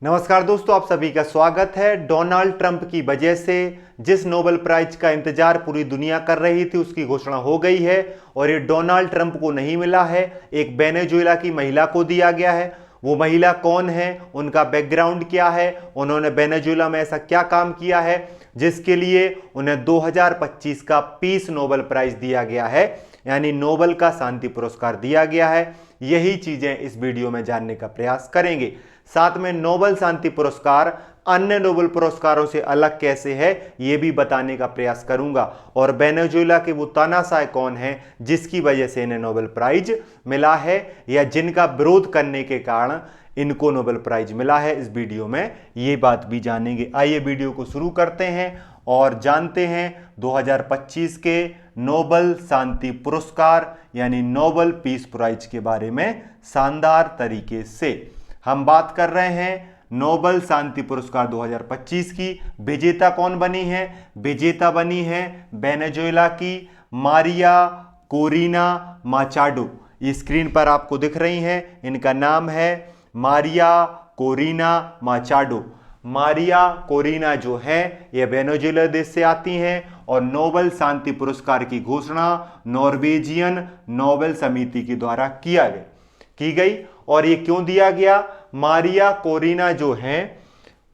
नमस्कार दोस्तों, आप सभी का स्वागत है। डोनाल्ड ट्रंप की वजह से जिस नोबेल प्राइज का इंतजार पूरी दुनिया कर रही थी उसकी घोषणा हो गई है और ये डोनाल्ड ट्रंप को नहीं मिला है, एक वेनेजुएला की महिला को दिया गया है। वो महिला कौन है, उनका बैकग्राउंड क्या है, उन्होंने वेनेजुएला में ऐसा क्या काम किया है जिसके लिए उन्हें 2025 का पीस नोबेल प्राइज दिया गया है, यानी नोबेल का शांति पुरस्कार दिया गया है। यही चीजें इस वीडियो में जानने का प्रयास करेंगे। साथ में नोबेल शांति पुरस्कार अन्य नोबेल पुरस्कारों से अलग कैसे है यह भी बताने का प्रयास करूंगा, और वेनेजुएला के वो तानाशाह कौन है जिसकी वजह से इन्हें नोबेल प्राइज मिला है या जिनका विरोध करने के कारण इनको नोबेल प्राइज मिला है। इस वीडियो में ये बात भी जानेंगे। आइए वीडियो को शुरू करते हैं और जानते हैं 2025 के नोबेल शांति पुरस्कार यानी नोबेल पीस प्राइज के बारे में शानदार तरीके से। हम बात कर रहे हैं नोबेल शांति पुरस्कार 2025 की। विजेता कौन बनी है? विजेता बनी है वेनेजुएला की मारिया कोरिना माचाडो। ये स्क्रीन पर आपको दिख रही हैं, इनका नाम है मारिया कोरिना माचाडो। मारिया कोरिना जो है ये वेनेजुएला देश से आती हैं और नोबेल शांति पुरस्कार की घोषणा नॉर्वेजियन नोबेल समिति के द्वारा की गई। और ये क्यों दिया गया? मारिया कोरिना जो हैं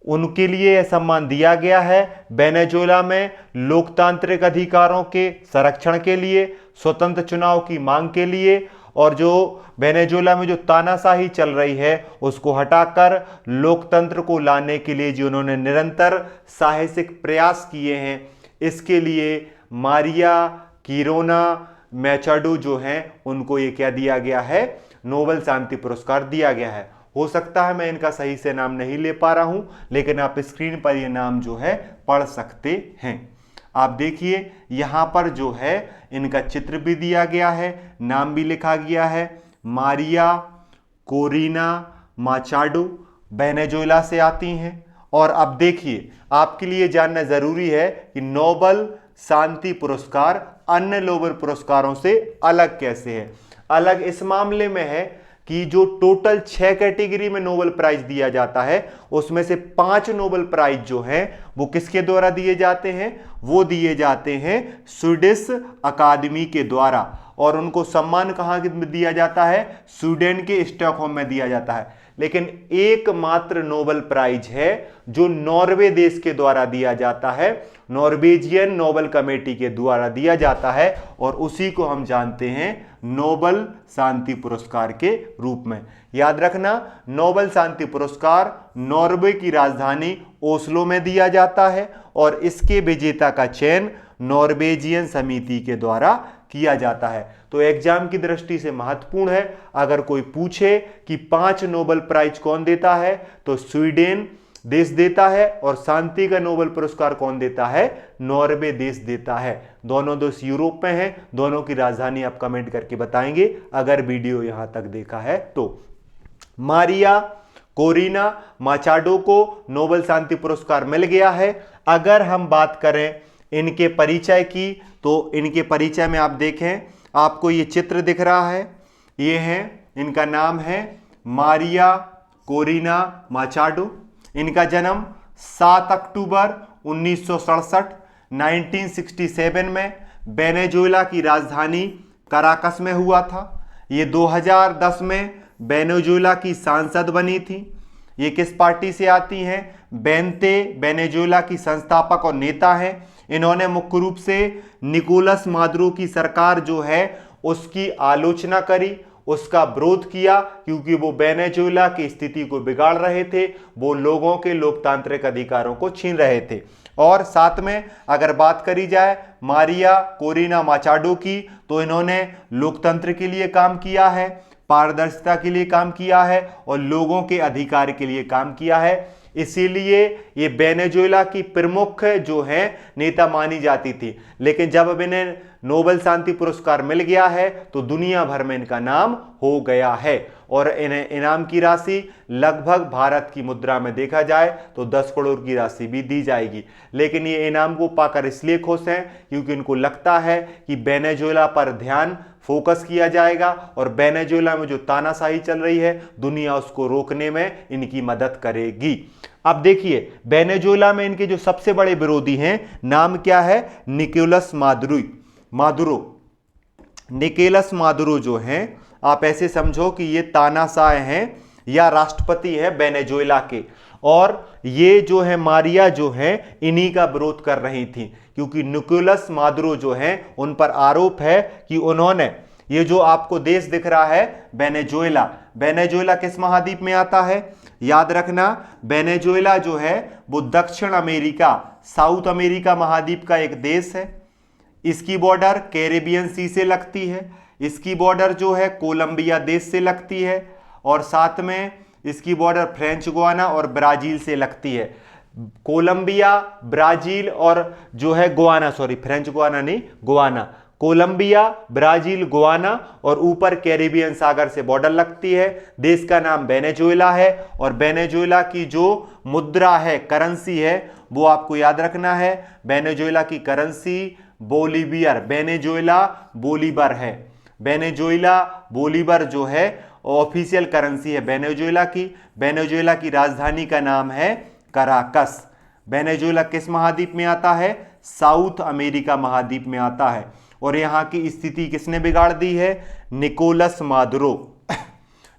उनके लिए यह सम्मान दिया गया है वेनेजुएला में लोकतांत्रिक अधिकारों के संरक्षण के लिए, स्वतंत्र चुनाव की मांग के लिए, और जो वेनेजुएला में जो तानाशाही चल रही है उसको हटाकर लोकतंत्र को लाने के लिए जो उन्होंने निरंतर साहसिक प्रयास किए हैं, इसके लिए मारिया कोरिना माचाडो जो हैं उनको ये क्या दिया गया है? नोबेल शांति पुरस्कार दिया गया है। हो सकता है मैं इनका सही से नाम नहीं ले पा रहा हूं, लेकिन आप स्क्रीन पर ये नाम जो है पढ़ सकते हैं। आप देखिए यहां पर जो है इनका चित्र भी दिया गया है, नाम भी लिखा गया है, मारिया कोरिना माचाडो वेनेजुएला से आती हैं। और अब देखिए आपके लिए जानना जरूरी है कि नोबेल शांति पुरस्कार अन्य नोबेल पुरस्कारों से अलग कैसे है। अलग इस मामले में है कि जो टोटल 6 कैटेगरी में नोबेल प्राइज दिया जाता है उसमें से 5 नोबेल प्राइज जो हैं वो किसके द्वारा दिए जाते हैं? वो दिए जाते हैं स्वीडिश अकादमी के द्वारा। और उनको सम्मान कहां दिया जाता है? स्वीडन के स्टॉकहोम में दिया जाता है। लेकिन एकमात्र नोबेल प्राइज है जो नॉर्वे देश के द्वारा दिया जाता है, नॉर्वेजियन नोबेल कमेटी के द्वारा दिया जाता है, और उसी को हम जानते हैं नोबेल शांति पुरस्कार के रूप में। याद रखना, नोबेल शांति पुरस्कार नॉर्वे की राजधानी ओस्लो में दिया जाता है और इसके विजेता का चयन नॉर्वेजियन समिति के द्वारा किया जाता है। तो एग्जाम की दृष्टि से महत्वपूर्ण है। अगर कोई पूछे कि 5 नोबेल प्राइज कौन देता है तो स्वीडन देश देता है, और शांति का नोबेल पुरस्कार कौन देता है? नॉर्वे देश देता है। दोनों देश यूरोप में हैं। दोनों की राजधानी आप कमेंट करके बताएंगे अगर वीडियो यहां तक देखा है तो। मारिया कोरिना माचाडो को नोबेल शांति पुरस्कार मिल गया है। अगर हम बात करें इनके परिचय की तो इनके परिचय में आप देखें, आपको ये चित्र दिख रहा है, ये है, इनका नाम है मारिया कोरिना माचाडो। इनका जन्म 7 अक्टूबर 1967 1967 में वेनेजुएला की राजधानी कराकस में हुआ था। ये 2010 में वेनेजुएला की सांसद बनी थी। ये किस पार्टी से आती हैं? बेंते वेनेजुएला की संस्थापक और नेता हैं। इन्होंने मुख्य रूप से निकोलस मादुरो की सरकार जो है उसकी आलोचना करी, उसका विरोध किया, क्योंकि वो वेनेजुएला की स्थिति को बिगाड़ रहे थे, वो लोगों के लोकतांत्रिक अधिकारों को छीन रहे थे। और साथ में अगर बात करी जाए मारिया कोरिना माचाडो की तो इन्होंने लोकतंत्र के लिए काम किया है, पारदर्शिता के लिए काम किया है और लोगों के अधिकार के लिए काम किया है। इसीलिए ये वेनेजुएला की प्रमुख जो है नेता मानी जाती थी। लेकिन जब अब इन्हें नोबेल शांति पुरस्कार मिल गया है तो दुनिया भर में इनका नाम हो गया है और इन्हें इनाम की राशि लगभग भारत की मुद्रा में देखा जाए तो 10 करोड़ की राशि भी दी जाएगी। लेकिन ये इनाम को पाकर इसलिए खुश हैं क्योंकि इनको लगता है कि वेनेजुएला पर ध्यान फोकस किया जाएगा और वेनेजुएला में जो तानाशाही चल रही है दुनिया उसको रोकने में इनकी मदद करेगी। अब देखिए वेनेजुएला में इनके जो सबसे बड़े विरोधी हैं, नाम क्या है, निकोलस मादुरो। निकोलस मादुरो जो हैं, आप ऐसे समझो कि ये तानाशाह हैं या राष्ट्रपति है वेनेजुएला के, और ये जो है मारिया जो है इन्हीं का विरोध कर रही थी, क्योंकि निकोलस मादुरो जो हैं उन पर आरोप है कि उन्होंने ये जो आपको देश दिख रहा है वेनेजुएला किस महाद्वीप में आता है, याद रखना वेनेजुएला जो है वो दक्षिण अमेरिका, साउथ अमेरिका महाद्वीप का एक देश है। इसकी बॉर्डर कैरेबियन सी से लगती है, इसकी बॉर्डर जो है कोलंबिया देश से लगती है, और साथ में इसकी बॉर्डर फ्रेंच गुआना और ब्राजील से लगती है। कोलंबिया, ब्राजील और जो है गुआना, सॉरी फ्रेंच गुआना नहीं, गुआना, कोलंबिया, ब्राजील, गुआना और ऊपर कैरेबियन सागर से बॉर्डर लगती है। देश का नाम वेनेजुएला है और वेनेजुएला की जो मुद्रा है, करेंसी है, वो आपको याद रखना है। वेनेजुएला की करेंसी बोलीवियर, वेनेजुएला बोलीवर है। वेनेजुएला बोलीवर जो है ऑफिशियल करेंसी है वेनेजुएला की। वेनेजुएला की राजधानी का नाम है कराकस। वेनेजुएला किस महाद्वीप में आता है, साउथ अमेरिका महाद्वीप में आता है। और यहां की स्थिति किसने बिगाड़ दी है, निकोलस मादुरो।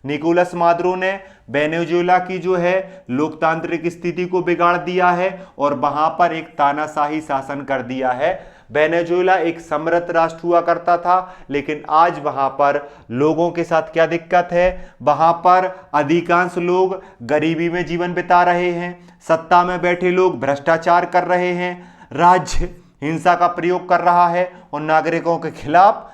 निकोलस मादुरो ने वेनेजुएला की जो है लोकतांत्रिक स्थिति को बिगाड़ दिया है और वहां पर एक तानाशाही शासन कर दिया है। वेनेजुएला एक समृद्ध राष्ट्र हुआ करता था, लेकिन आज वहां पर लोगों के साथ क्या दिक्कत है, वहां पर अधिकांश लोग गरीबी में जीवन बिता रहे हैं, सत्ता में बैठे लोग भ्रष्टाचार कर रहे हैं, राज्य हिंसा का प्रयोग कर रहा है और नागरिकों के खिलाफ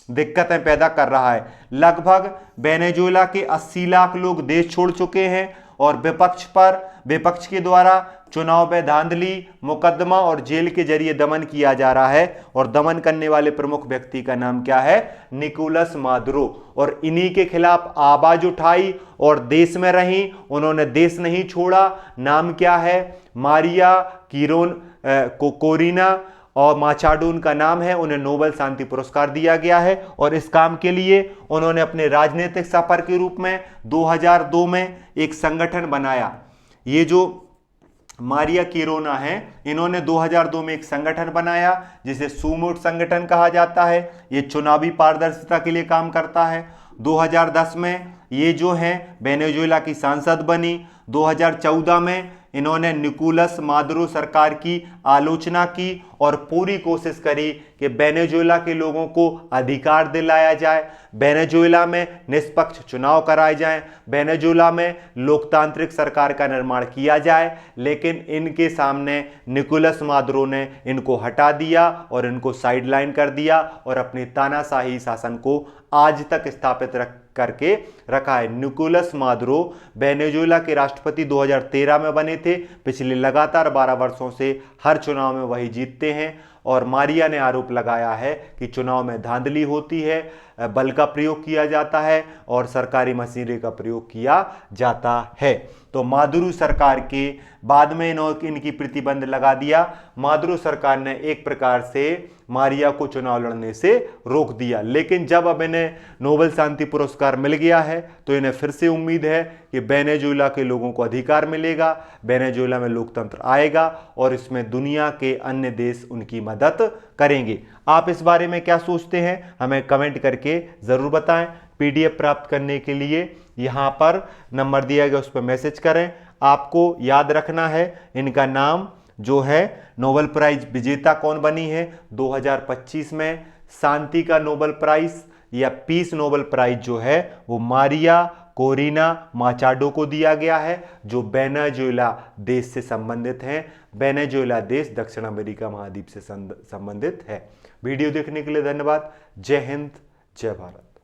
दिक्कतें पैदा कर रहा है। लगभग वेनेजुएला के 80 लाख लोग देश छोड़ चुके हैं और विपक्ष के द्वारा चुनाव में धांधली, मुकदमा और जेल के जरिए दमन किया जा रहा है। और दमन करने वाले प्रमुख व्यक्ति का नाम क्या है, निकोलस मादुरो। और इन्हीं के खिलाफ आवाज उठाई और देश में रही, उन्होंने देश नहीं छोड़ा। नाम क्या है, मारिया कोरिना और माचाडो उनका नाम है। उन्हें नोबेल शांति पुरस्कार दिया गया है और इस काम के लिए उन्होंने अपने राजनीतिक सफर के रूप में 2002 में एक संगठन बनाया। ये जो मारिया कोरिना है, इन्होंने 2002 में एक संगठन बनाया जिसे सुमोट संगठन कहा जाता है। ये चुनावी पारदर्शिता के लिए काम करता है। 2010 में ये जो है वेनेजुएला की सांसद बनी। 2014 में इन्होंने निकोलस मादुरो सरकार की आलोचना की और पूरी कोशिश करी कि वेनेजुएला के लोगों को अधिकार दिलाया जाए, वेनेजुएला में निष्पक्ष चुनाव कराए जाएं, वेनेजुएला में लोकतांत्रिक सरकार का निर्माण किया जाए। लेकिन इनके सामने निकोलस मादुरो ने इनको हटा दिया और इनको साइडलाइन कर दिया और अपने तानाशाही शासन को आज तक स्थापित करके रखा है। निकोलस मादुरो वेनेजुएला के राष्ट्रपति 2013 में बने थे। पिछले लगातार 12 वर्षों से हर चुनाव में वही जीतते हैं। और मारिया ने आरोप लगाया है कि चुनाव में धांधली होती है, बल का प्रयोग किया जाता है और सरकारी मशीनरी का प्रयोग किया जाता है। तो मादुरो सरकार के बाद में इनकी प्रतिबंध लगा दिया। मादुरो सरकार ने एक प्रकार से मारिया को चुनाव लड़ने से रोक दिया। लेकिन जब अब इन्हें नोबेल शांति पुरस्कार मिल गया है तो इन्हें फिर से उम्मीद है कि वेनेजुएला के लोगों को अधिकार मिलेगा, वेनेजुएला में लोकतंत्र आएगा और इसमें दुनिया के अन्य देश उनकी मदद करेंगे। आप इस बारे में क्या सोचते हैं, हमें कमेंट करके ज़रूर बताएं। PDF प्राप्त करने के लिए यहाँ पर नंबर दिया गया, उस पर मैसेज करें। आपको याद रखना है इनका नाम जो है नोबेल प्राइज विजेता कौन बनी है 2025 में। शांति का नोबेल प्राइज या पीस नोबेल प्राइज जो है वो मारिया कोरिना माचाडो को दिया गया है, जो वेनेजुएला देश से संबंधित हैं। वेनेजुएला देश दक्षिण अमेरिका महाद्वीप से संबंधित है। वीडियो देखने के लिए धन्यवाद। जय हिंद, जय भारत।